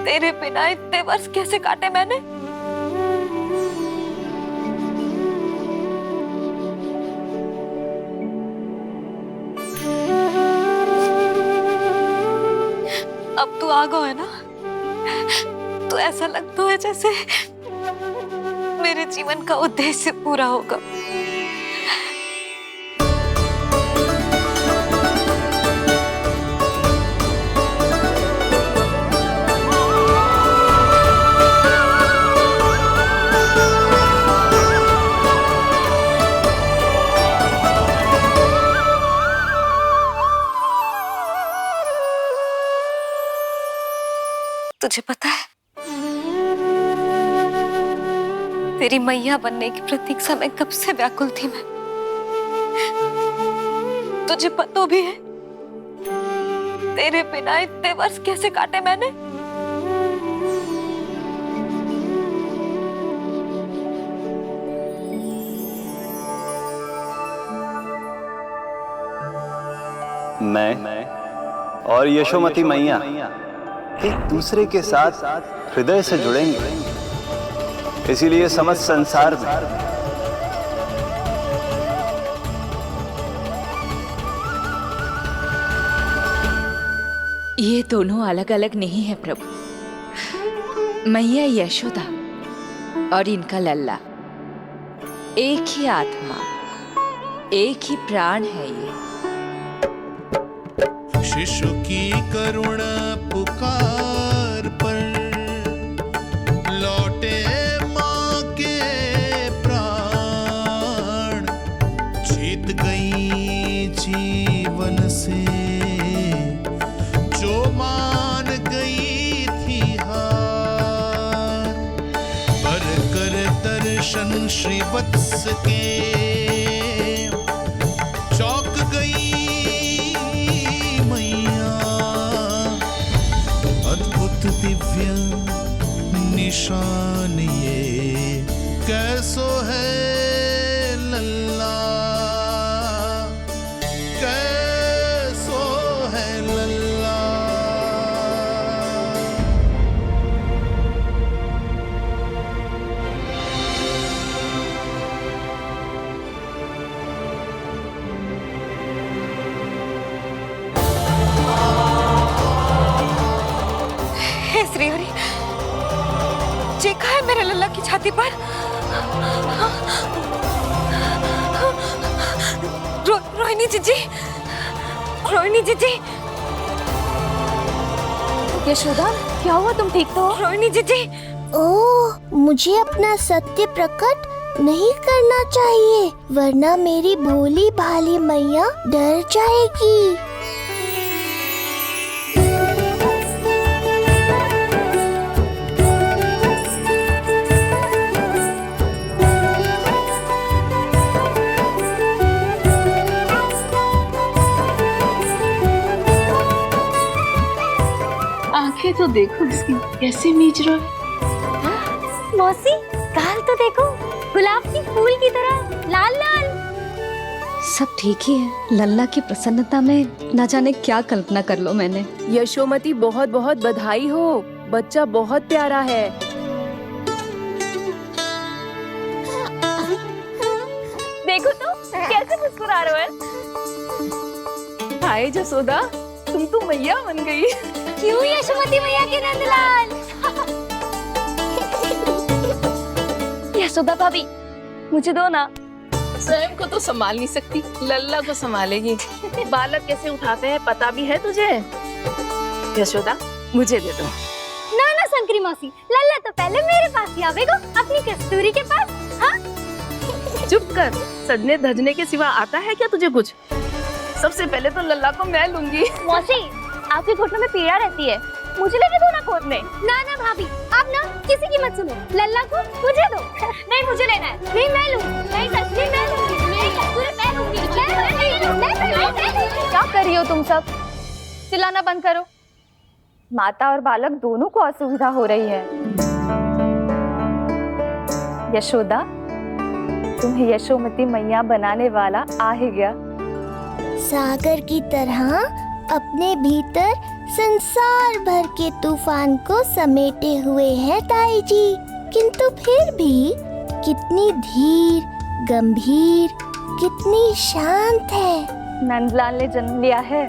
तेरे बिना इतने वर्ष कैसे काटे मैंने। अब तू आ गो है ना, तो ऐसा लगता है जैसे मेरे जीवन का उद्देश्य पूरा होगा। तुझे पता है, तेरी मैया बनने की प्रतीक्षा में कब से व्याकुल थी मैं। तुझे पता भी है तेरे बिना इतने वर्ष कैसे काटे मैंने। मैं और यशोमती मैया एक दूसरे के साथ हृदय से जुड़ेंगे, इसीलिए समस्त संसार में ये दोनों अलग अलग नहीं है प्रभु। मैया यशोदा और इनका लल्ला एक ही आत्मा, एक ही प्राण है ये। शिशु की करुण पुकार पर लौटे माँ के प्राण, जीत गई जीवन से जो मान गई थी हार। पर कर दर्शन श्री वत्स के चौक गई दिव्य निशान ये कैसो है लल्ला, कैसो है लल्ला। श्री हरि, देखा है मेरे लल्ला की छाती पर रोहिणी जीजी, रोहिणी जीजी। यशोदा, क्या हुआ, तुम ठीक तो? रोहिणी जीजी। ओह, मुझे अपना सत्य प्रकट नहीं करना चाहिए, वरना मेरी भोली भाली मैया डर जाएगी। आंखें तो देखो इसकी कैसे मीच रहा है। मौसी, गाल तो देखो, गुलाब की फूल की तरह लाल लाल। सब ठीक ही है। लल्ला की प्रसन्नता में न जाने क्या कल्पना कर लो मैंने। यशोमती, बहुत बहुत बधाई हो, बच्चा बहुत प्यारा है। देखो तो कैसे मुस्कुरा रहे हो। हाय जसोदा, तुम तो मैया बन गई। क्यों यशोमती मैया के नंदलाल? यशोदा भाभी मुझे दो ना। स्वयं को तो संभाल नहीं सकती, लल्ला को संभालेगी। बालक कैसे उठाते हैं पता भी है तुझे? यशोदा मुझे दे दो। ना ना शंकरी मौसी, लल्ला तो पहले मेरे पास ही आवेगा, अपनी कस्तूरी के पास। हाँ चुप कर, सजने धजने के सिवा आता है क्या तुझे कुछ? सबसे पहले तो लल्ला को मैं लूंगी। मौसी आपके घुटनों में पीड़ा रहती है, मुझे लेके दो ना गोद में। ना ना भाभी आप ना किसी की मत सुनो, लल्ला को मुझे दो। नहीं मुझे लेना है। नहीं मैं लूँ। नहीं कस्तूरी मैं लूंगी। नहीं कस्तूरी मैं लूंगी। क्या कर रही हो तुम सब? चिल्लाना बंद करो। माता और बालक दोनों को असुविधा हो रही है। यशोदा तुम्हें यशोमती मैया बनाने वाला आ ही गया। सागर की तरह अपने भीतर संसार भर के तूफान को समेटे हुए हैं ताई जी, किंतु फिर भी कितनी धीर, गंभीर, कितनी शांत है। नंदलाल ने जन्म लिया है।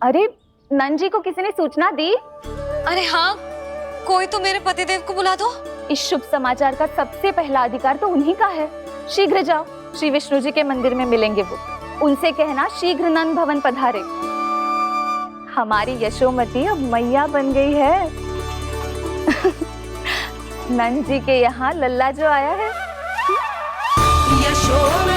अरे नंद जी को किसी ने सूचना दी? अरे हाँ, कोई तो मेरे पतिदेव को बुला दो। इस शुभ समाचार का सबसे पहला अधिकार तो उन्हीं का है। शीघ्र जाओ, श्री विष्णु जी के मंदिर में मिलेंगे वो। उनसे कहना शीघ्र नंद भवन पधारे। हमारी यशोमती अब मैया बन गई है। नंद जी के यहाँ लल्ला जो आया है। यशोमती